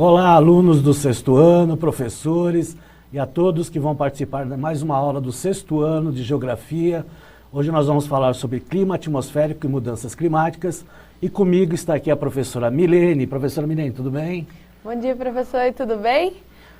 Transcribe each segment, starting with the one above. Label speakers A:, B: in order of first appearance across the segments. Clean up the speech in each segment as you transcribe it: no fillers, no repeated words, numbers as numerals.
A: Olá, alunos do sexto ano, professores e a todos que vão participar de mais uma aula do sexto ano de Geografia. Hoje nós vamos falar sobre clima atmosférico e mudanças climáticas. E comigo está aqui a professora Milene. Professora Milene, tudo bem?
B: Bom dia, professor, tudo bem?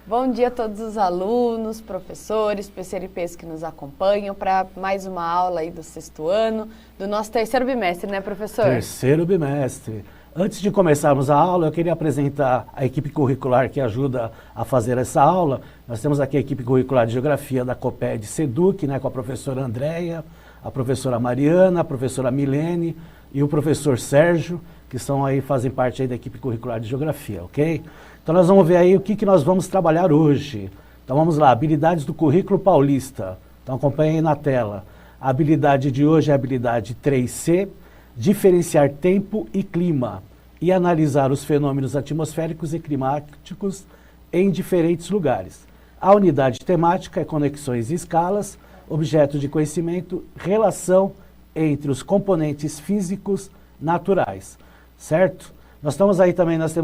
B: Bom dia a todos os alunos, professores, PCRPs que nos acompanham para mais uma aula aí do sexto ano, do nosso terceiro bimestre, né, professor?
A: Terceiro bimestre. Antes de começarmos a aula, eu queria apresentar a equipe curricular que ajuda a fazer essa aula. Nós temos aqui a equipe curricular de Geografia da COPED SEDUC, né, com a professora Andréia, a professora Mariana, a professora Milene e o professor Sérgio, que fazem parte aí da equipe curricular de Geografia, ok? Então nós vamos ver aí o que nós vamos trabalhar hoje. Então vamos lá, habilidades do currículo paulista. Então acompanhem aí na tela. A habilidade de hoje é a habilidade 3C, diferenciar tempo e clima e analisar os fenômenos atmosféricos e climáticos em diferentes lugares. A unidade temática é conexões e escalas, objeto de conhecimento, relação entre os componentes físicos naturais, certo? Nós temos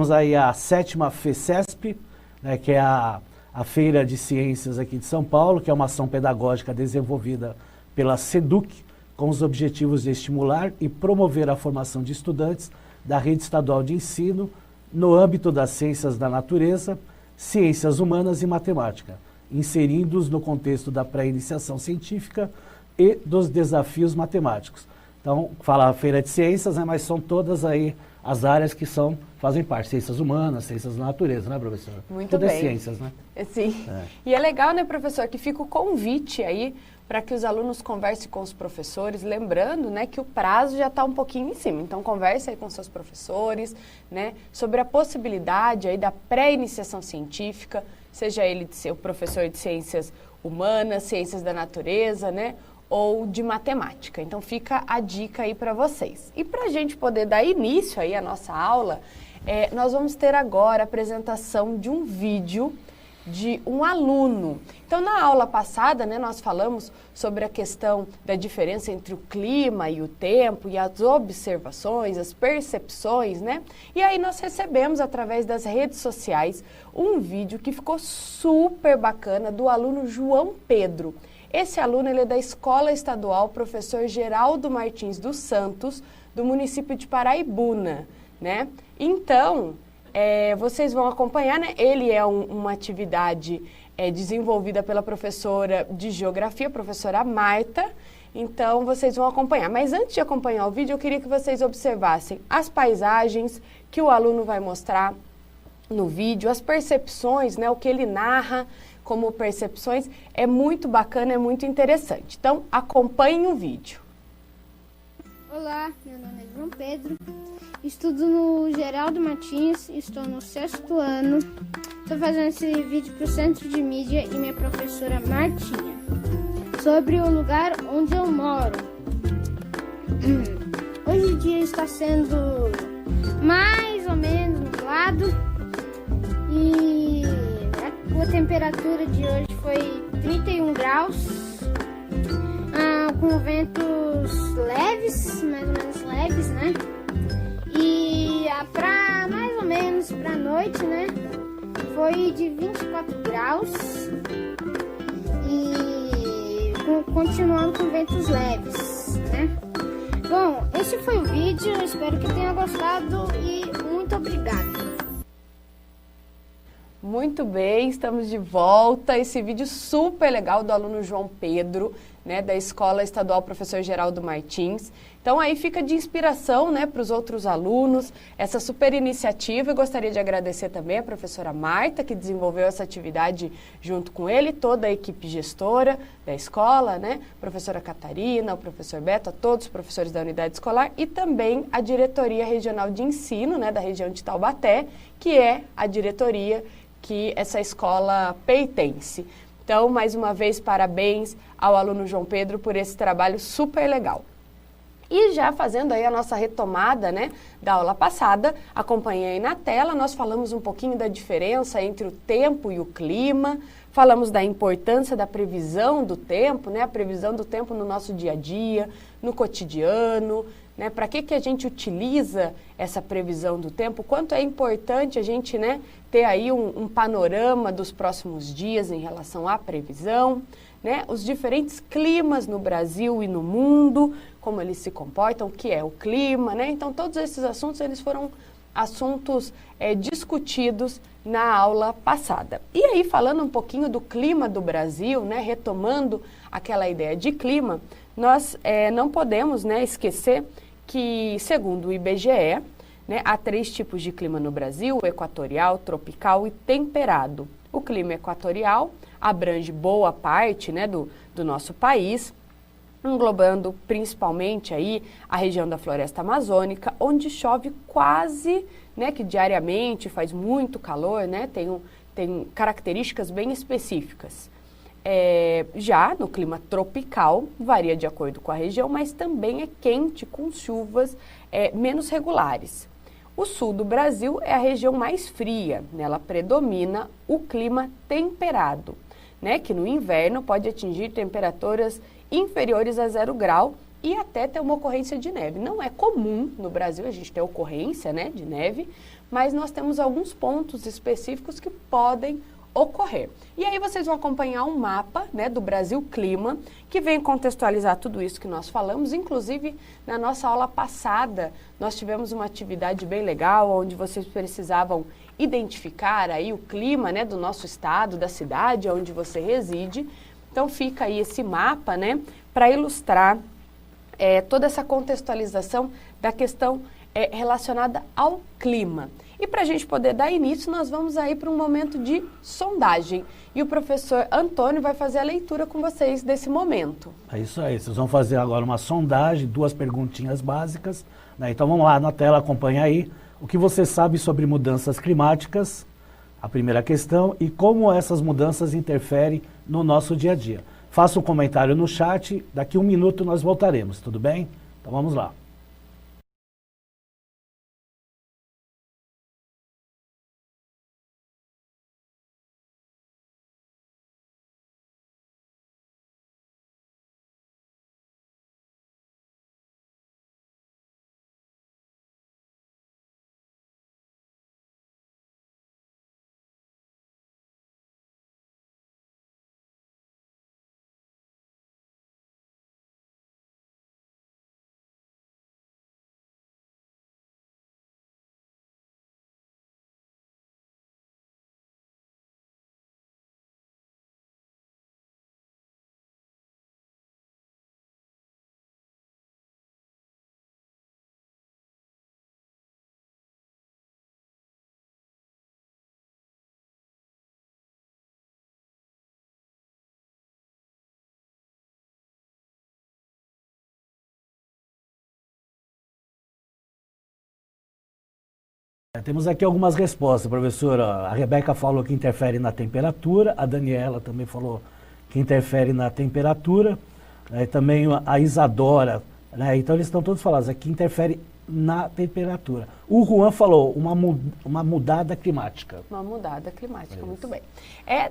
A: aí a 7ª FECESP, né, que é a Feira de Ciências aqui de São Paulo, que é uma ação pedagógica desenvolvida pela SEDUC, com os objetivos de estimular e promover a formação de estudantes da rede estadual de ensino no âmbito das ciências da natureza, ciências humanas e matemática, inserindo-os no contexto da pré-iniciação científica e dos desafios matemáticos. Então, fala a Feira de Ciências, né, mas são todas aí as áreas que fazem parte, ciências humanas, ciências da natureza, né, professora?
B: Muito
A: Tudo
B: bem.
A: é ciências, né?
B: Sim. E é legal, né, professor, que fica o convite aí para que os alunos conversem com os professores, lembrando, né, que o prazo já está um pouquinho em cima. Então, converse aí com seus professores, né, sobre a possibilidade aí da pré-iniciação científica, seja ele de ser o professor de ciências humanas, ciências da natureza, né, ou de matemática. Então, fica a dica aí para vocês. E para a gente poder dar início aí à nossa aula, nós vamos ter agora a apresentação de um vídeo de um aluno. Então, na aula passada, né, nós falamos sobre a questão da diferença entre o clima e o tempo, e as observações, as percepções, né? E aí nós recebemos, através das redes sociais, um vídeo que ficou super bacana do aluno João Pedro. Esse aluno, ele é da Escola Estadual Professor Geraldo Martins dos Santos, do município de Paraibuna, né? Então, vocês vão acompanhar, né? Ele é uma atividade desenvolvida pela professora de Geografia, professora Marta. Então, vocês vão acompanhar. Mas antes de acompanhar o vídeo, eu queria que vocês observassem as paisagens que o aluno vai mostrar no vídeo, as percepções, né? O que ele narra como percepções. É muito bacana, é muito interessante. Então, acompanhem o vídeo.
C: Olá, meu nome é João Pedro, estudo no Geraldo Martins, estou no sexto ano. Estou fazendo esse vídeo para o Centro de Mídia e minha professora Martinha, sobre o lugar onde eu moro. Hoje o dia está sendo mais ou menos nublado e a temperatura de hoje foi 31 graus. Com ventos leves, mais ou menos leves, né? E pra mais ou menos pra noite, né? Foi de 24 graus e continuando com ventos leves, né? Bom, esse foi o vídeo, eu espero que tenha gostado e muito obrigada.
B: Muito bem, estamos de volta. Esse vídeo super legal do aluno João Pedro, né, da Escola Estadual Professor Geraldo Martins. Então aí fica de inspiração, né, para os outros alunos, essa super iniciativa. Eu gostaria de agradecer também a professora Marta, que desenvolveu essa atividade junto com ele, toda a equipe gestora da escola, né, professora Catarina, o professor Beto, a todos os professores da unidade escolar e também a diretoria regional de ensino, né, da região de Taubaté, que é a diretoria que essa escola pertence. Então, mais uma vez, parabéns ao aluno João Pedro por esse trabalho super legal. E já fazendo aí a nossa retomada, né, da aula passada, acompanhei aí na tela, nós falamos um pouquinho da diferença entre o tempo e o clima, falamos da importância da previsão do tempo, né, a previsão do tempo no nosso dia a dia, no cotidiano, né? Para que a gente utiliza essa previsão do tempo? Quanto é importante a gente, né, ter aí um panorama dos próximos dias em relação à previsão, né? Os diferentes climas no Brasil e no mundo, como eles se comportam, o que é o clima, né? Então, todos esses assuntos, eles foram assuntos discutidos na aula passada. E aí, falando um pouquinho do clima do Brasil, né, retomando aquela ideia de clima, nós não podemos, né, esquecer que, segundo o IBGE, né, há 3 tipos de clima no Brasil: equatorial, tropical e temperado. O clima equatorial abrange boa parte, né, do nosso país, englobando principalmente aí a região da floresta amazônica, onde chove quase, né, que diariamente, faz muito calor, né, tem características bem específicas. Já no clima tropical, varia de acordo com a região, mas também é quente, com chuvas menos regulares. O sul do Brasil é a região mais fria, nela predomina o clima temperado, né, que no inverno pode atingir temperaturas inferiores a 0 grau e até ter uma ocorrência de neve. Não é comum no Brasil a gente ter ocorrência, né, de neve, mas nós temos alguns pontos específicos que podem ocorrer. E aí vocês vão acompanhar um mapa, né, do Brasil Clima, que vem contextualizar tudo isso que nós falamos. Inclusive, na nossa aula passada, nós tivemos uma atividade bem legal, onde vocês precisavam identificar aí o clima, né, do nosso estado, da cidade onde você reside. Então fica aí esse mapa, né, para ilustrar toda essa contextualização da questão relacionada ao clima. E para a gente poder dar início, nós vamos aí para um momento de sondagem. E o professor Antônio vai fazer a leitura com vocês desse momento.
A: É isso aí, vocês vão fazer agora uma sondagem, 2 perguntinhas básicas, né? Então vamos lá na tela, acompanha aí. O que você sabe sobre mudanças climáticas? A primeira questão, e como essas mudanças interferem no nosso dia a dia. Faça um comentário no chat, daqui 1 minuto nós voltaremos, tudo bem? Então vamos lá. Temos aqui algumas respostas, professora. A Rebeca falou que interfere na temperatura, a Daniela também falou que interfere na temperatura, também a Isadora, né? Então eles estão todos falando aqui, interfere na temperatura. O Juan falou uma mudada climática.
B: Uma mudada climática, muito bem.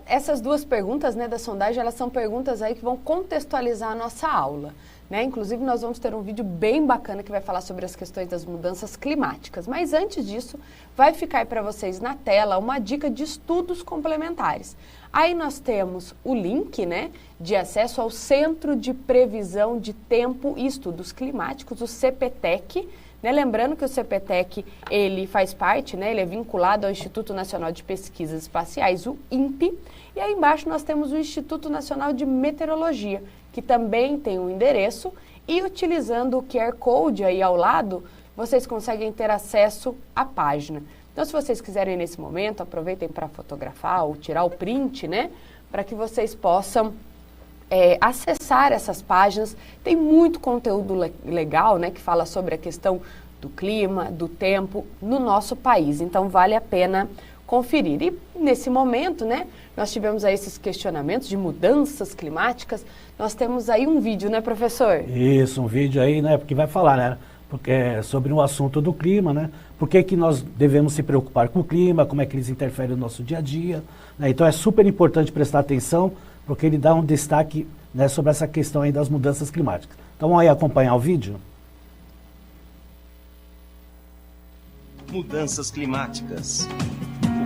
B: Essas 2 perguntas, né, da sondagem, elas são perguntas aí que vão contextualizar a nossa aula. Né? Inclusive, nós vamos ter um vídeo bem bacana que vai falar sobre as questões das mudanças climáticas. Mas antes disso, vai ficar aí para vocês na tela uma dica de estudos complementares. Aí nós temos o link, né, de acesso ao Centro de Previsão de Tempo e Estudos Climáticos, o CPTEC. Né? Lembrando que o CPTEC, ele faz parte, né, ele é vinculado ao Instituto Nacional de Pesquisas Espaciais, o INPE. E aí embaixo nós temos o Instituto Nacional de Meteorologia, que também tem um endereço, e utilizando o QR Code aí ao lado, vocês conseguem ter acesso à página. Então, se vocês quiserem nesse momento, aproveitem para fotografar ou tirar o print, né, para que vocês possam acessar essas páginas. Tem muito conteúdo legal, né, que fala sobre a questão do clima, do tempo no nosso país. Então, vale a pena conferir. E nesse momento, né, nós tivemos aí esses questionamentos de mudanças climáticas. Nós temos aí um vídeo, né, professor? Isso, um vídeo aí, né, porque vai falar, né, porque é sobre um assunto do clima, né, por que nós devemos se preocupar com o clima, como é que eles interferem no nosso dia a dia, né? Então é super importante prestar atenção, porque ele dá um destaque, né, sobre essa questão aí das mudanças climáticas. Então vamos aí acompanhar o vídeo?
D: Mudanças climáticas.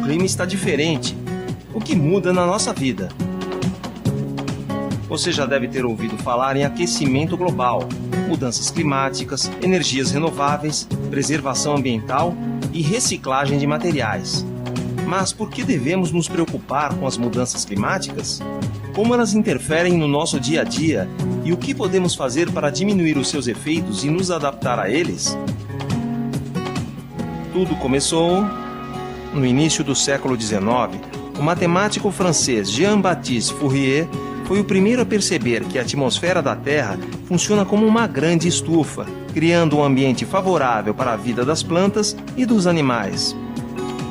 D: O clima está diferente. O que muda na nossa vida? Você já deve ter ouvido falar em aquecimento global, mudanças climáticas, energias renováveis, preservação ambiental e reciclagem de materiais. Mas por que devemos nos preocupar com as mudanças climáticas? Como elas interferem no nosso dia a dia e o que podemos fazer para diminuir os seus efeitos e nos adaptar a eles? Tudo começou no início do século XIX. O matemático francês Jean-Baptiste Fourier foi o primeiro a perceber que a atmosfera da Terra funciona como uma grande estufa, criando um ambiente favorável para a vida das plantas e dos animais.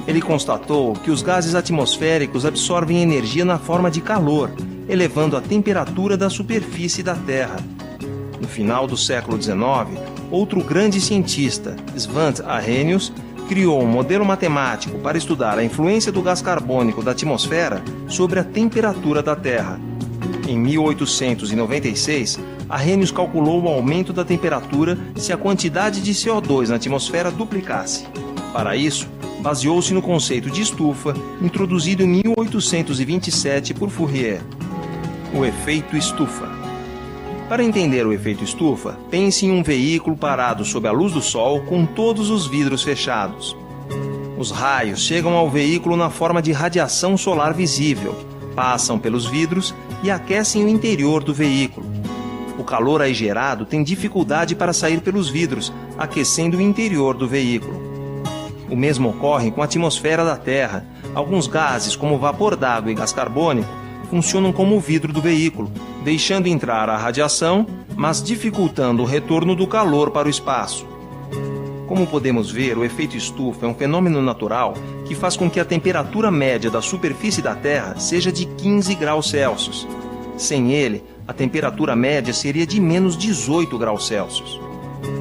D: Ele constatou que os gases atmosféricos absorvem energia na forma de calor, elevando a temperatura da superfície da Terra. No final do século XIX, outro grande cientista, Svante Arrhenius, criou um modelo matemático para estudar a influência do gás carbônico da atmosfera sobre a temperatura da Terra. Em 1896, Arrhenius calculou o aumento da temperatura se a quantidade de CO2 na atmosfera duplicasse. Para isso, baseou-se no conceito de estufa, introduzido em 1827 por Fourier. O efeito estufa. Para entender o efeito estufa, pense em um veículo parado sob a luz do sol com todos os vidros fechados. Os raios chegam ao veículo na forma de radiação solar visível, passam pelos vidros e aquecem o interior do veículo. O calor aí gerado tem dificuldade para sair pelos vidros, aquecendo o interior do veículo. O mesmo ocorre com a atmosfera da Terra. Alguns gases, como vapor d'água e gás carbônico, funcionam como o vidro do veículo, deixando entrar a radiação, mas dificultando o retorno do calor para o espaço. Como podemos ver, o efeito estufa é um fenômeno natural que faz com que a temperatura média da superfície da Terra seja de 15 graus Celsius. Sem ele, a temperatura média seria de menos 18 graus Celsius.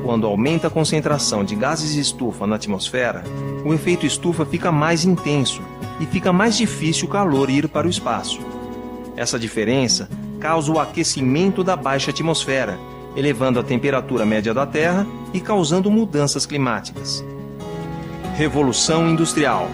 D: Quando aumenta a concentração de gases de estufa na atmosfera, o efeito estufa fica mais intenso e fica mais difícil o calor ir para o espaço. Essa diferença causa o aquecimento da baixa atmosfera, elevando a temperatura média da Terra e causando mudanças climáticas. Revolução Industrial.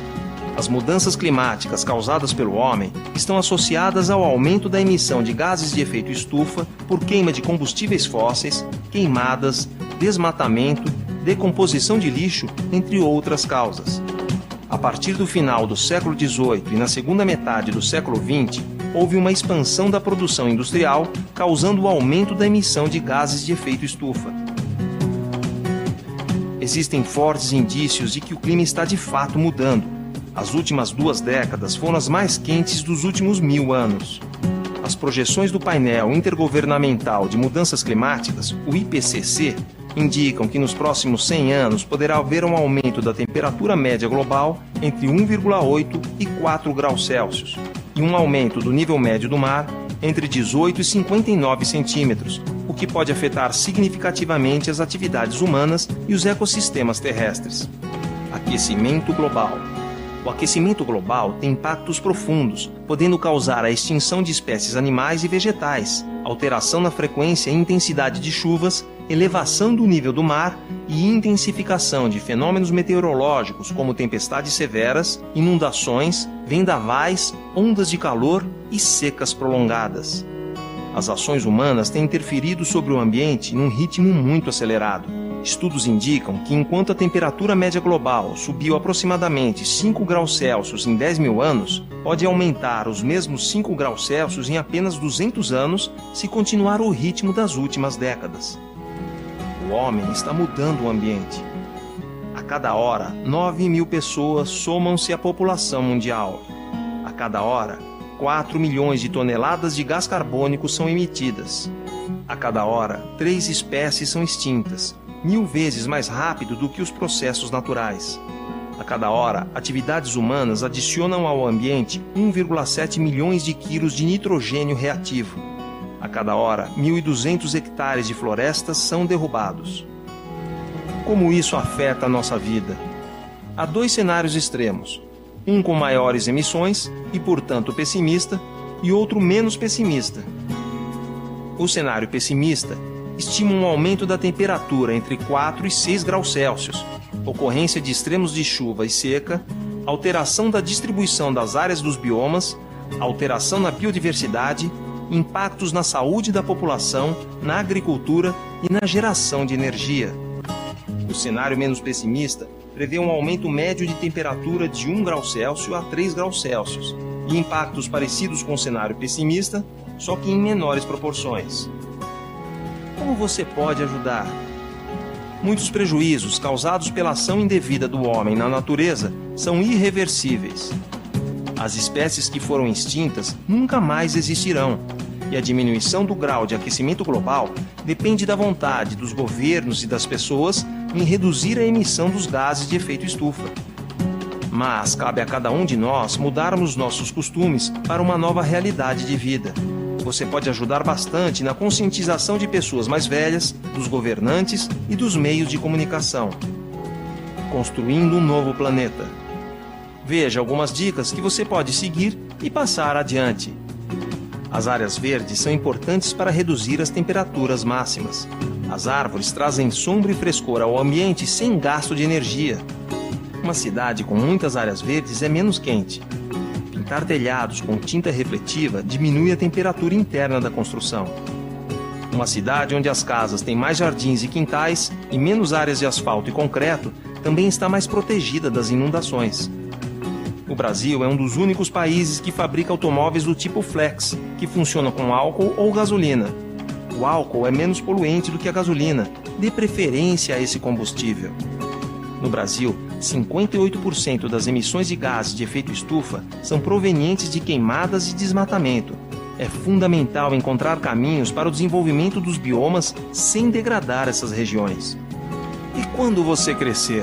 D: As mudanças climáticas causadas pelo homem estão associadas ao aumento da emissão de gases de efeito estufa por queima de combustíveis fósseis, queimadas, desmatamento, decomposição de lixo, entre outras causas. A partir do final do século XVIII e na segunda metade do século XX, houve uma expansão da produção industrial, causando o aumento da emissão de gases de efeito estufa. Existem fortes indícios de que o clima está de fato mudando. As últimas 2 décadas foram as mais quentes dos últimos 1000 anos. As projeções do Painel Intergovernamental de Mudanças Climáticas, o IPCC, indicam que nos próximos 100 anos poderá haver um aumento da temperatura média global entre 1,8 e 4 graus Celsius, e um aumento do nível médio do mar entre 18 e 59 centímetros, o que pode afetar significativamente as atividades humanas e os ecossistemas terrestres. Aquecimento global. O aquecimento global tem impactos profundos, podendo causar a extinção de espécies animais e vegetais, alteração na frequência e intensidade de chuvas, elevação do nível do mar e intensificação de fenômenos meteorológicos como tempestades severas, inundações, vendavais, ondas de calor e secas prolongadas. As ações humanas têm interferido sobre o ambiente num ritmo muito acelerado. Estudos indicam que enquanto a temperatura média global subiu aproximadamente 5 graus Celsius em 10.000 anos, pode aumentar os mesmos 5 graus Celsius em apenas 200 anos se continuar o ritmo das últimas décadas. O homem está mudando o ambiente. A cada hora, 9.000 pessoas somam-se à população mundial. A cada hora, 4 milhões de toneladas de gás carbônico são emitidas. A cada hora, 3 espécies são extintas, 1000 vezes mais rápido do que os processos naturais. A cada hora, atividades humanas adicionam ao ambiente 1,7 milhões de quilos de nitrogênio reativo. A cada hora, 1.200 hectares de florestas são derrubados. Como isso afeta a nossa vida? Há 2 cenários extremos. Um com maiores emissões e, portanto, pessimista, e outro menos pessimista. O cenário pessimista estima um aumento da temperatura entre 4 e 6 graus Celsius, ocorrência de extremos de chuva e seca, alteração da distribuição das áreas dos biomas, alteração na biodiversidade, impactos na saúde da população, na agricultura e na geração de energia. O cenário menos pessimista prevê um aumento médio de temperatura de 1 grau Celsius a 3 graus Celsius e impactos parecidos com o cenário pessimista, só que em menores proporções. Como você pode ajudar? Muitos prejuízos causados pela ação indevida do homem na natureza são irreversíveis. As espécies que foram extintas nunca mais existirão, e a diminuição do grau de aquecimento global depende da vontade dos governos e das pessoas em reduzir a emissão dos gases de efeito estufa. Mas cabe a cada um de nós mudarmos nossos costumes para uma nova realidade de vida. Você pode ajudar bastante na conscientização de pessoas mais velhas, dos governantes e dos meios de comunicação. Construindo um novo planeta. Veja algumas dicas que você pode seguir e passar adiante. As áreas verdes são importantes para reduzir as temperaturas máximas. As árvores trazem sombra e frescor ao ambiente sem gasto de energia. Uma cidade com muitas áreas verdes é menos quente. Pintar telhados com tinta refletiva diminui a temperatura interna da construção. Uma cidade onde as casas têm mais jardins e quintais e menos áreas de asfalto e concreto também está mais protegida das inundações. O Brasil é um dos únicos países que fabrica automóveis do tipo flex, que funcionam com álcool ou gasolina. O álcool é menos poluente do que a gasolina, dê preferência a esse combustível. No Brasil, 58% das emissões de gases de efeito estufa são provenientes de queimadas e desmatamento. É fundamental encontrar caminhos para o desenvolvimento dos biomas sem degradar essas regiões. E quando você crescer?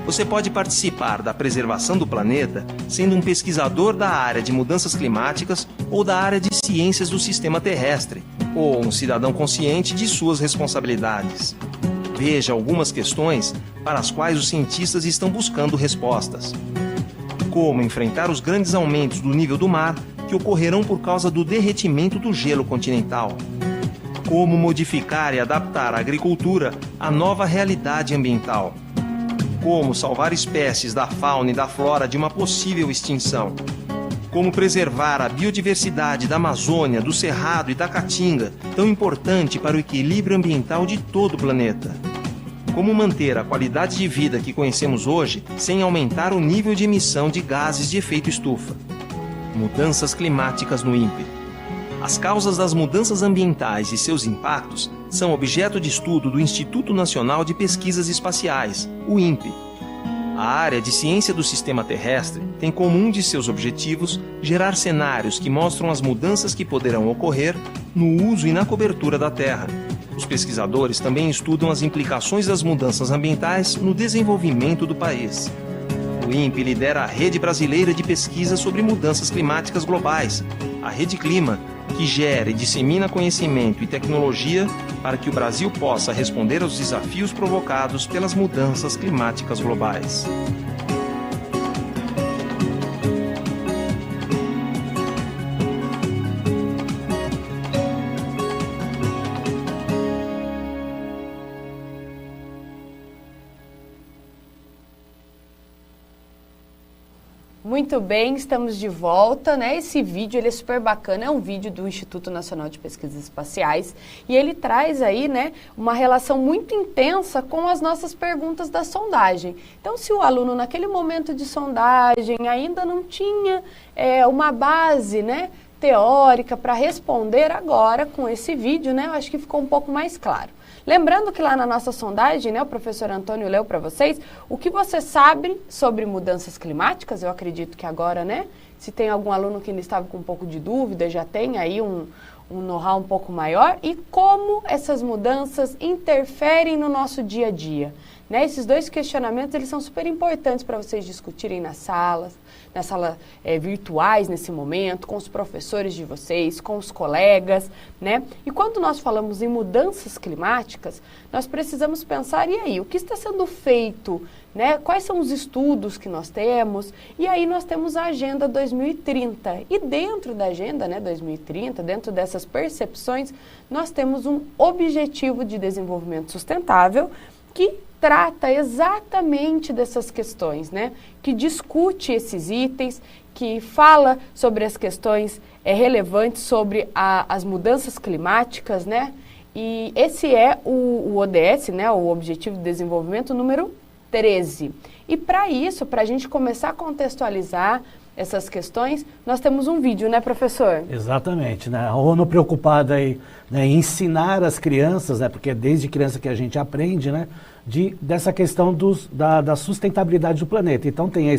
D: Você pode participar da preservação do planeta sendo um pesquisador da área de mudanças climáticas ou da área de ciências do sistema terrestre, ou um cidadão consciente de suas responsabilidades. Veja algumas questões para as quais os cientistas estão buscando respostas. Como enfrentar os grandes aumentos do nível do mar que ocorrerão por causa do derretimento do gelo continental? Como modificar e adaptar a agricultura à nova realidade ambiental? Como salvar espécies da fauna e da flora de uma possível extinção? Como preservar a biodiversidade da Amazônia, do Cerrado e da Caatinga, tão importante para o equilíbrio ambiental de todo o planeta? Como manter a qualidade de vida que conhecemos hoje sem aumentar o nível de emissão de gases de efeito estufa? Mudanças climáticas no INPE. As causas das mudanças ambientais e seus impactos são objeto de estudo do Instituto Nacional de Pesquisas Espaciais, o INPE. A área de ciência do sistema terrestre tem como um de seus objetivos gerar cenários que mostram as mudanças que poderão ocorrer no uso e na cobertura da Terra. Os pesquisadores também estudam as implicações das mudanças ambientais no desenvolvimento do país. O INPE lidera a Rede Brasileira de Pesquisa sobre Mudanças Climáticas Globais, a Rede Clima, que gera e dissemina conhecimento e tecnologia para que o Brasil possa responder aos desafios provocados pelas mudanças climáticas globais.
B: Muito bem, estamos de volta, né? Esse vídeo ele é super bacana, é um vídeo do Instituto Nacional de Pesquisas Espaciais e ele traz aí, né, uma relação muito intensa com as nossas perguntas da sondagem. Então, se o aluno naquele momento de sondagem ainda não tinha uma base, né, teórica para responder agora com esse vídeo, né, eu acho que ficou um pouco mais claro. Lembrando que lá na nossa sondagem, né, o professor Antônio leu para vocês o que você sabe sobre mudanças climáticas. Eu acredito que agora, né, se tem algum aluno que ainda estava com um pouco de dúvida, já tem aí um know-how um pouco maior e como essas mudanças interferem no nosso dia a dia. Né? Esses dois questionamentos eles são super importantes para vocês discutirem nas salas virtuais nesse momento, com os professores de vocês, com os colegas, né? E quando nós falamos em mudanças climáticas, nós precisamos pensar, e aí, o que está sendo feito, né? Quais são os estudos que nós temos? E aí nós temos a Agenda 2030. E dentro da Agenda, né, 2030, dentro dessas percepções, nós temos um objetivo de desenvolvimento sustentável, que trata exatamente dessas questões, né? Que discute esses itens, que fala sobre as questões relevantes sobre as mudanças climáticas, né? E esse é o ODS, né? O Objetivo de Desenvolvimento número 13. E para isso, para a gente começar a contextualizar essas questões, nós temos um vídeo, né, professor?
A: Exatamente, né? A ONU preocupada aí, né, em ensinar as crianças, né, porque é desde criança que a gente aprende, né, dessa questão da sustentabilidade do planeta. Então tem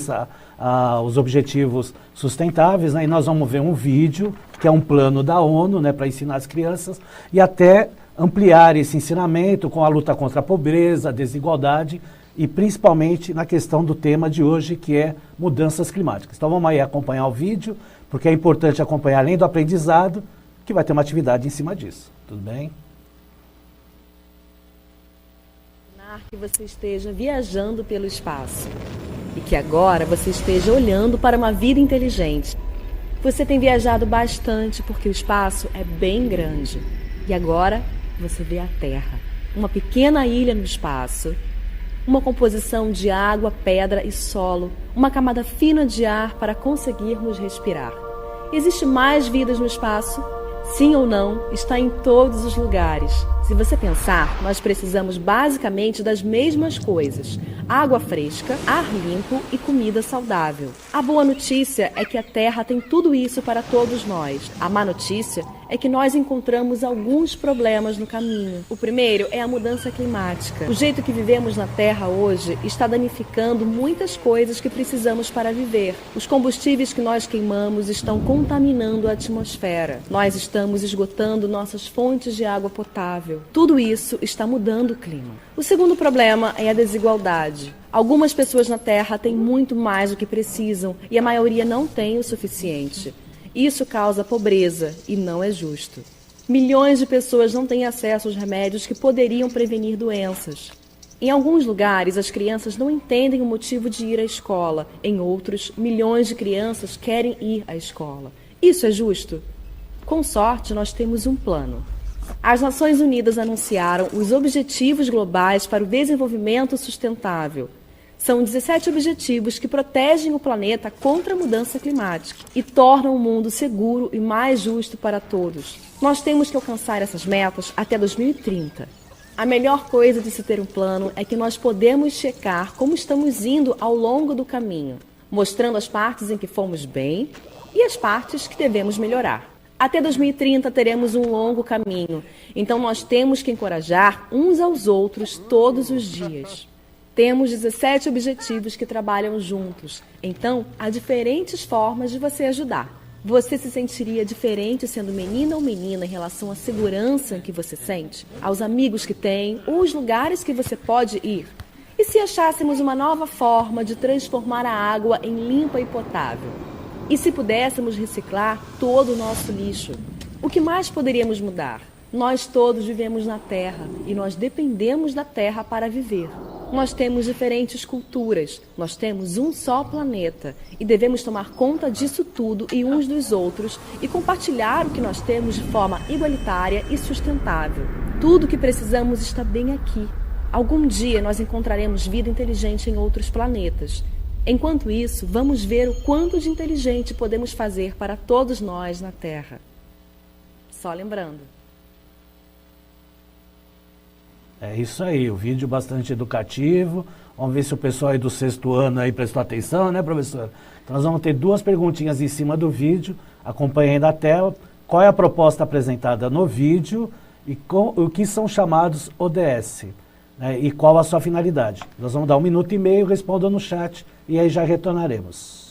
A: os objetivos sustentáveis, né, e nós vamos ver um vídeo, que é um plano da ONU, né, para ensinar as crianças, e até ampliar esse ensinamento com a luta contra a pobreza, a desigualdade, e principalmente na questão do tema de hoje, que é mudanças climáticas. Então vamos aí acompanhar o vídeo, porque é importante acompanhar além do aprendizado, que vai ter uma atividade em cima disso. Tudo bem?
E: Que você esteja viajando pelo espaço e que agora você esteja olhando para uma vida inteligente. Você tem viajado bastante porque o espaço é bem grande e agora você vê a Terra, uma pequena ilha no espaço. Uma composição de água, pedra e solo, uma camada fina de ar para conseguirmos respirar. Existe mais vidas no espaço? Sim ou não, está em todos os lugares. Se você pensar, nós precisamos basicamente das mesmas coisas: água fresca, ar limpo e comida saudável. A boa notícia é que a Terra tem tudo isso para todos nós. A má notícia é que nós encontramos alguns problemas no caminho. O primeiro é a mudança climática. O jeito que vivemos na Terra hoje está danificando muitas coisas que precisamos para viver. Os combustíveis que nós queimamos estão contaminando a atmosfera. Nós estamos esgotando nossas fontes de água potável. Tudo isso está mudando o clima. O segundo problema é a desigualdade. Algumas pessoas na Terra têm muito mais do que precisam e a maioria não tem o suficiente. Isso causa pobreza e não é justo. Milhões de pessoas não têm acesso aos remédios que poderiam prevenir doenças. Em alguns lugares, as crianças não entendem o motivo de ir à escola. Em outros, milhões de crianças querem ir à escola. Isso é justo? Com sorte, nós temos um plano. As Nações Unidas anunciaram os Objetivos Globais para o Desenvolvimento Sustentável. São 17 objetivos que protegem o planeta contra a mudança climática e tornam o mundo seguro e mais justo para todos. Nós temos que alcançar essas metas até 2030. A melhor coisa de se ter um plano é que nós podemos checar como estamos indo ao longo do caminho, mostrando as partes em que fomos bem e as partes que devemos melhorar. Até 2030 teremos um longo caminho, então nós temos que encorajar uns aos outros todos os dias. Temos 17 objetivos que trabalham juntos, então há diferentes formas de você ajudar. Você se sentiria diferente sendo menina ou menina em relação à segurança que você sente, aos amigos que tem, ou os lugares que você pode ir? E se achássemos uma nova forma de transformar a água em limpa e potável? E se pudéssemos reciclar todo o nosso lixo? O que mais poderíamos mudar? Nós todos vivemos na Terra e nós dependemos da Terra para viver. Nós temos diferentes culturas, nós temos um só planeta e devemos tomar conta disso tudo e uns dos outros e compartilhar o que nós temos de forma igualitária e sustentável. Tudo o que precisamos está bem aqui. Algum dia nós encontraremos vida inteligente em outros planetas. Enquanto isso, vamos ver o quanto de inteligente podemos fazer para todos nós na Terra. Só lembrando.
A: É isso aí, o vídeo bastante educativo. Vamos ver se o pessoal aí do 6º ano aí prestou atenção, né, professor? Então nós vamos ter 2 perguntinhas em cima do vídeo, acompanhem da tela. Qual é a proposta apresentada no vídeo e o que são chamados ODS, né, e qual a sua finalidade? Nós vamos dar 1 minuto e meio, respondam no chat e aí já retornaremos.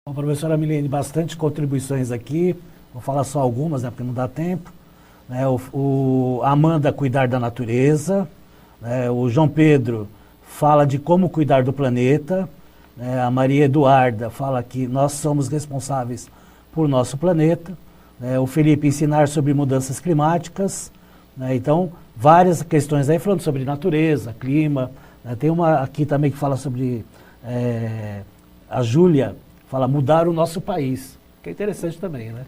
A: Bom, professora Milene, bastante contribuições aqui, vou falar só algumas, né, porque não dá tempo. A Amanda, cuidar da natureza, o João Pedro fala de como cuidar do planeta, a Maria Eduarda fala que nós somos responsáveis por nosso planeta, o Felipe ensinar sobre mudanças climáticas, então várias questões aí falando sobre natureza, clima, tem uma aqui também que fala sobre, a Júlia fala mudar o nosso país, que é interessante também, né?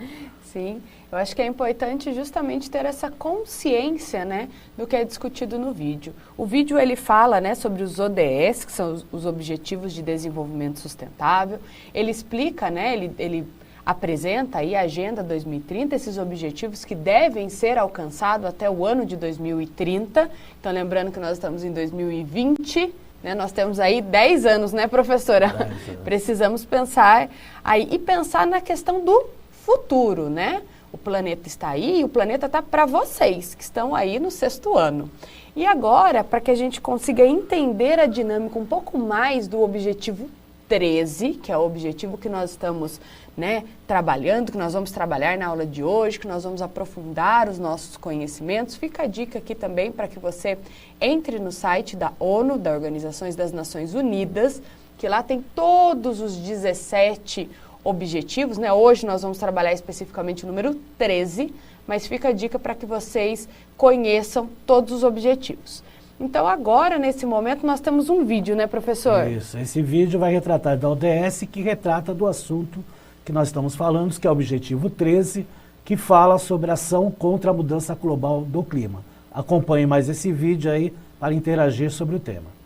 B: Sim, eu acho que é importante justamente ter essa consciência, né, do que é discutido no vídeo. O vídeo ele fala, né, sobre os ODS, que são os Objetivos de Desenvolvimento Sustentável. Ele explica, né, ele apresenta aí a Agenda 2030, esses objetivos que devem ser alcançados até o ano de 2030. Então, lembrando que nós estamos em 2020, né, nós temos aí 10 anos, né, professora? 10 anos. Precisamos pensar aí e pensar na questão do futuro, né? O planeta está aí e o planeta está para vocês, que estão aí no 6º ano. E agora, para que a gente consiga entender a dinâmica um pouco mais do objetivo 13, que é o objetivo que nós estamos, né, trabalhando, que nós vamos trabalhar na aula de hoje, que nós vamos aprofundar os nossos conhecimentos, fica a dica aqui também para que você entre no site da ONU, da Organização das Nações Unidas, que lá tem todos os 17 objetivos, né? Hoje nós vamos trabalhar especificamente o número 13, mas fica a dica para que vocês conheçam todos os objetivos. Então agora, nesse momento, nós temos um vídeo, né, professor?
A: Isso, esse vídeo vai retratar da ODS, que retrata do assunto que nós estamos falando, que é o objetivo 13, que fala sobre a ação contra a mudança global do clima. Acompanhe mais esse vídeo aí para interagir sobre o tema.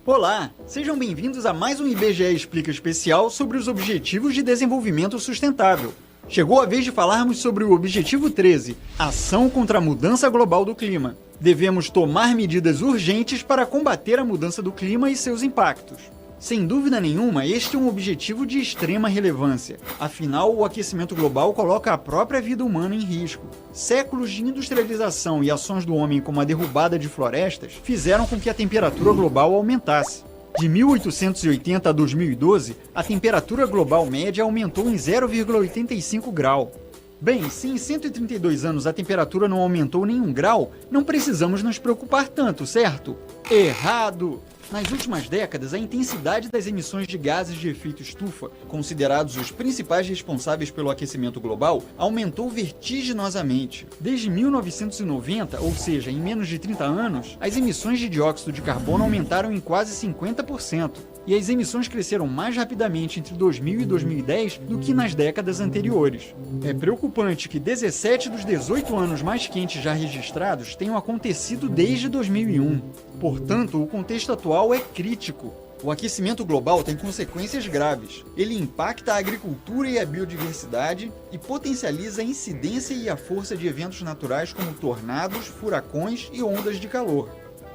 F: Olá, sejam bem-vindos a mais um IBGE Explica especial sobre os Objetivos de Desenvolvimento Sustentável. Chegou a vez de falarmos sobre o Objetivo 13, Ação contra a Mudança Global do Clima. Devemos tomar medidas urgentes para combater a mudança do clima e seus impactos. Sem dúvida nenhuma, este é um objetivo de extrema relevância. Afinal, o aquecimento global coloca a própria vida humana em risco. Séculos de industrialização e ações do homem, como a derrubada de florestas, fizeram com que a temperatura global aumentasse. De 1880 a 2012, a temperatura global média aumentou em 0,85 grau. Bem, se em 132 anos a temperatura não aumentou nem 1 grau, não precisamos nos preocupar tanto, certo? Errado! Nas últimas décadas, a intensidade das emissões de gases de efeito estufa, considerados os principais responsáveis pelo aquecimento global, aumentou vertiginosamente. Desde 1990, ou seja, em menos de 30 anos, as emissões de dióxido de carbono aumentaram em quase 50%. E as emissões cresceram mais rapidamente entre 2000 e 2010 do que nas décadas anteriores. É preocupante que 17 dos 18 anos mais quentes já registrados tenham acontecido desde 2001. Portanto, o contexto atual é crítico. O aquecimento global tem consequências graves. Ele impacta a agricultura e a biodiversidade e potencializa a incidência e a força de eventos naturais como tornados, furacões e ondas de calor.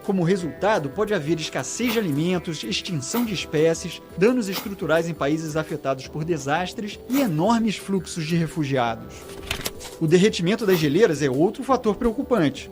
F: Como resultado, pode haver escassez de alimentos, extinção de espécies, danos estruturais em países afetados por desastres e enormes fluxos de refugiados. O derretimento das geleiras é outro fator preocupante.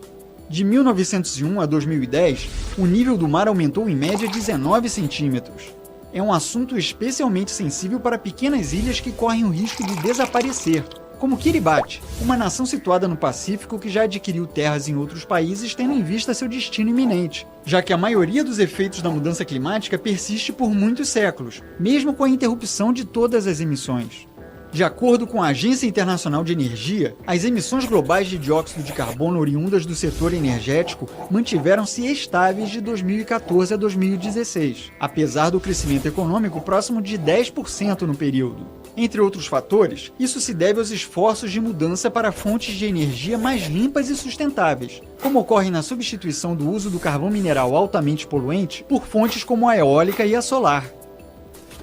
F: De 1901 a 2010, o nível do mar aumentou em média 19 centímetros. É um assunto especialmente sensível para pequenas ilhas que correm o risco de desaparecer, como Kiribati, uma nação situada no Pacífico que já adquiriu terras em outros países tendo em vista seu destino iminente, já que a maioria dos efeitos da mudança climática persiste por muitos séculos, mesmo com a interrupção de todas as emissões. De acordo com a Agência Internacional de Energia, as emissões globais de dióxido de carbono oriundas do setor energético mantiveram-se estáveis de 2014 a 2016, apesar do crescimento econômico próximo de 10% no período. Entre outros fatores, isso se deve aos esforços de mudança para fontes de energia mais limpas e sustentáveis, como ocorre na substituição do uso do carvão mineral altamente poluente por fontes como a eólica e a solar.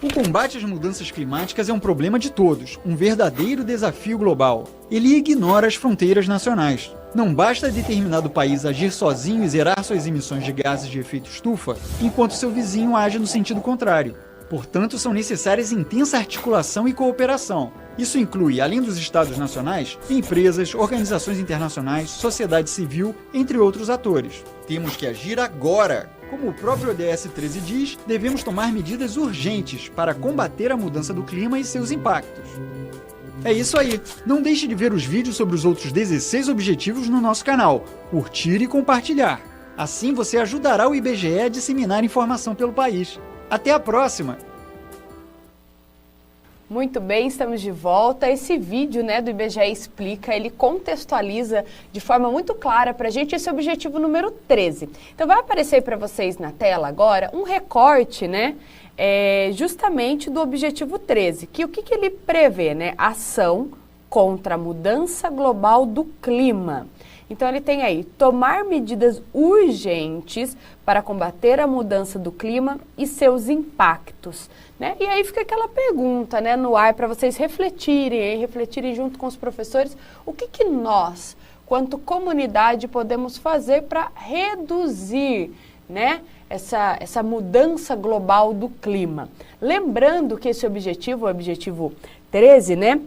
F: O combate às mudanças climáticas é um problema de todos, um verdadeiro desafio global. Ele ignora as fronteiras nacionais. Não basta determinado país agir sozinho e zerar suas emissões de gases de efeito estufa, enquanto seu vizinho age no sentido contrário. Portanto, são necessárias intensa articulação e cooperação. Isso inclui, além dos estados nacionais, empresas, organizações internacionais, sociedade civil, entre outros atores. Temos que agir agora. Como o próprio ODS 13 diz, devemos tomar medidas urgentes para combater a mudança do clima e seus impactos. É isso aí. Não deixe de ver os vídeos sobre os outros 16 objetivos no nosso canal. Curtir e compartilhar. Assim você ajudará o IBGE a disseminar informação pelo país. Até a próxima!
B: Muito bem, estamos de volta. Esse vídeo, né, do IBGE Explica, ele contextualiza de forma muito clara para a gente esse objetivo número 13. Então vai aparecer para vocês na tela agora um recorte, né, justamente do objetivo 13, que o que ele prevê, né? Ação contra a mudança global do clima. Então ele tem aí, tomar medidas urgentes para combater a mudança do clima e seus impactos, né? E aí fica aquela pergunta, né, no ar para vocês refletirem junto com os professores, o que nós, quanto comunidade, podemos fazer para reduzir, né, essa mudança global do clima. Lembrando que esse objetivo, o objetivo 13, né,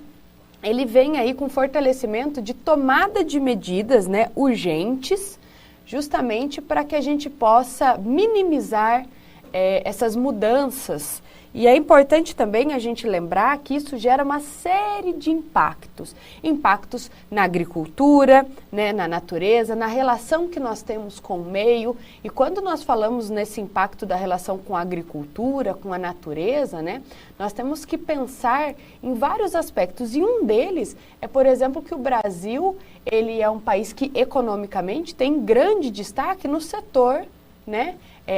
B: ele vem aí com fortalecimento de tomada de medidas, né, urgentes, justamente para que a gente possa minimizar essas mudanças. E é importante também a gente lembrar que isso gera uma série de impactos. Impactos na agricultura, né, na natureza, na relação que nós temos com o meio. E quando nós falamos nesse impacto da relação com a agricultura, com a natureza, né, nós temos que pensar em vários aspectos. E um deles é, por exemplo, que o Brasil ele é um país que economicamente tem grande destaque no setor, né,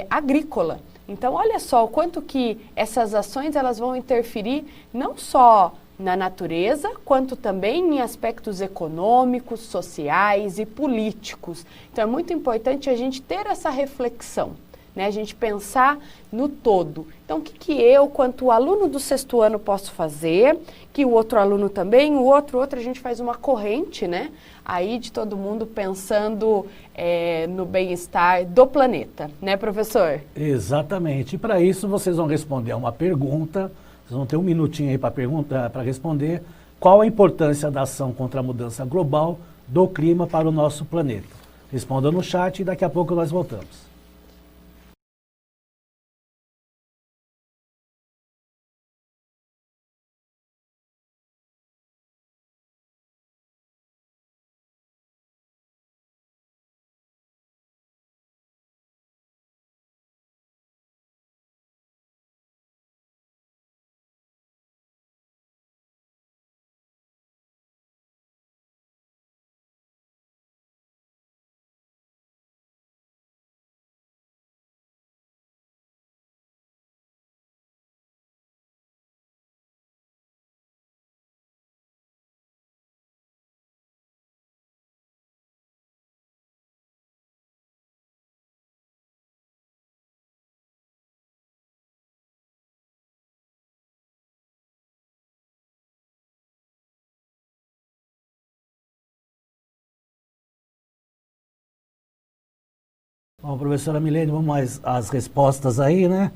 B: agrícola. Então, olha só o quanto que essas ações elas vão interferir não só na natureza, quanto também em aspectos econômicos, sociais e políticos. Então, é muito importante a gente ter essa reflexão, né? A gente pensar no todo. Então, o que eu, quanto aluno do 6º ano, posso fazer, que o outro aluno também, o outro, a gente faz uma corrente, né? Aí de todo mundo pensando no bem-estar do planeta, né, professor?
A: Exatamente. E para isso vocês vão responder a uma pergunta, vocês vão ter um minutinho aí para responder qual a importância da ação contra a mudança global do clima para o nosso planeta. Respondam no chat e daqui a pouco nós voltamos. Bom, professora Milene, vamos às respostas aí, né?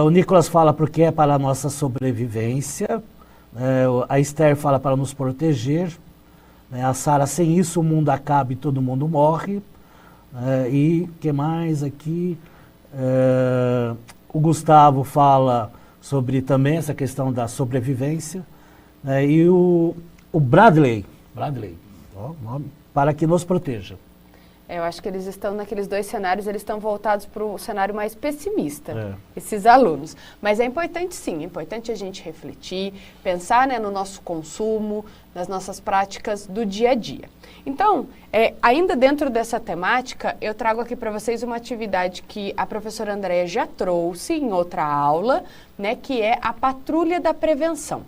A: O Nicolas fala porque é para a nossa sobrevivência. A Esther fala para nos proteger. A Sara, sem isso o mundo acaba e todo mundo morre. E o que mais aqui? O Gustavo fala sobre também essa questão da sobrevivência. E o Bradley, nome, para que nos proteja.
B: Eu acho que eles estão naqueles dois cenários, eles estão voltados para o cenário mais pessimista, esses alunos. Mas é importante sim, é importante a gente refletir, pensar, né, no nosso consumo, nas nossas práticas do dia a dia. Então, ainda dentro dessa temática, eu trago aqui para vocês uma atividade que a professora Andréia já trouxe em outra aula, né, que é a Patrulha da Prevenção.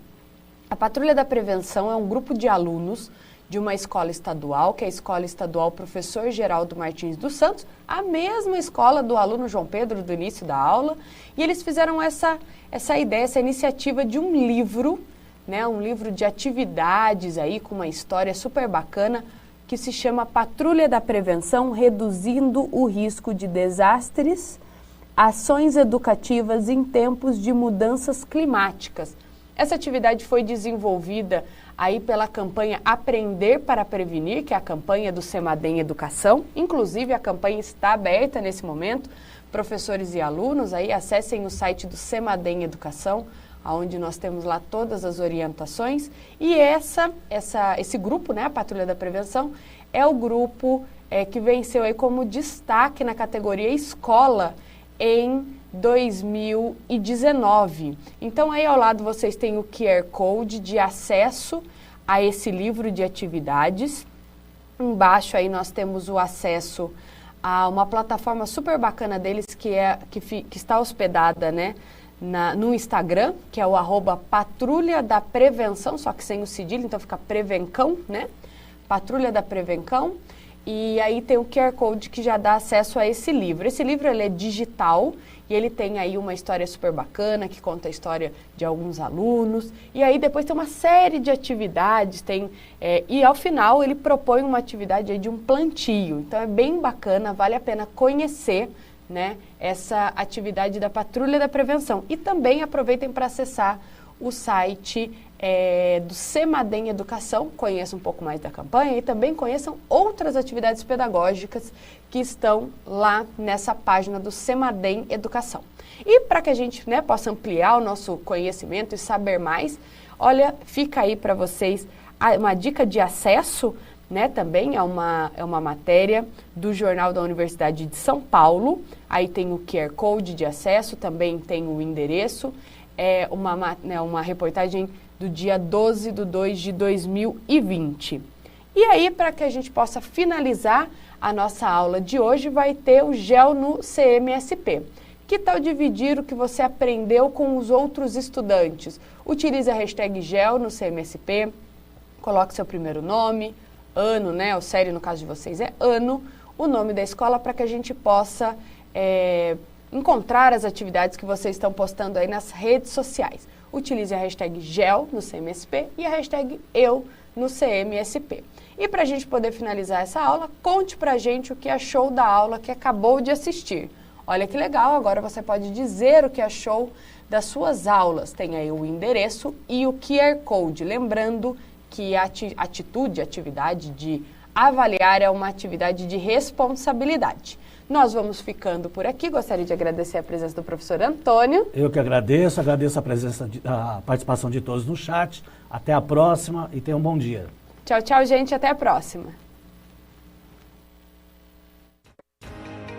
B: A Patrulha da Prevenção é um grupo de alunos de uma escola estadual, que é a Escola Estadual Professor Geraldo Martins dos Santos, a mesma escola do aluno João Pedro do início da aula, e eles fizeram essa ideia, essa iniciativa de um livro, né, um livro de atividades aí com uma história super bacana, que se chama Patrulha da Prevenção, reduzindo o risco de desastres, ações educativas em tempos de mudanças climáticas. Essa atividade foi desenvolvida aí pela campanha Aprender para Prevenir, que é a campanha do Semadem Educação. Inclusive, a campanha está aberta nesse momento. Professores e alunos, aí acessem o site do Semadem Educação, onde nós temos lá todas as orientações. E esse grupo, né, a Patrulha da Prevenção, é o grupo que venceu aí como destaque na categoria Escola em 2019. Então, aí ao lado vocês têm o QR Code de acesso a esse livro de atividades. Embaixo aí nós temos o acesso a uma plataforma super bacana deles que está hospedada, né, no Instagram, que é o @Patrulha da Prevenção, só que sem o cedilho, então fica Prevencão, né? Patrulha da Prevencão. E aí tem o QR Code que já dá acesso a esse livro. Esse livro ele é digital e ele tem aí uma história super bacana que conta a história de alguns alunos. E aí depois tem uma série de atividades, e ao final ele propõe uma atividade aí de um plantio. Então é bem bacana, vale a pena conhecer, né, essa atividade da Patrulha da Prevenção. E também aproveitem para acessar o site do Semadem Educação, conheçam um pouco mais da campanha e também conheçam outras atividades pedagógicas que estão lá nessa página do Semadem Educação. E para que a gente, né, possa ampliar o nosso conhecimento e saber mais, olha, fica aí para vocês uma dica de acesso, né, também é uma matéria do Jornal da Universidade de São Paulo. Aí tem o QR Code de acesso, também tem o endereço. É uma reportagem do dia 12/2/2020. E aí, para que a gente possa finalizar a nossa aula de hoje, vai ter o GEL no CMSP. Que tal dividir o que você aprendeu com os outros estudantes? Utilize a hashtag GEL no CMSP, coloque seu primeiro nome, ano, né? O sério no caso de vocês é ano, o nome da escola, para que a gente possa encontrar as atividades que vocês estão postando aí nas redes sociais. Utilize a hashtag GEL no CMSP e a hashtag eu no CMSP. E para a gente poder finalizar essa aula, conte para a gente o que achou da aula que acabou de assistir. Olha que legal, agora você pode dizer o que achou das suas aulas. Tem aí o endereço e o QR Code. Lembrando que a atividade de avaliar é uma atividade de responsabilidade. Nós vamos ficando por aqui. Gostaria de agradecer a presença do professor Antônio.
A: Eu que agradeço a participação de todos no chat. Até a próxima e tenham um bom dia.
B: Tchau, tchau, gente. Até a próxima.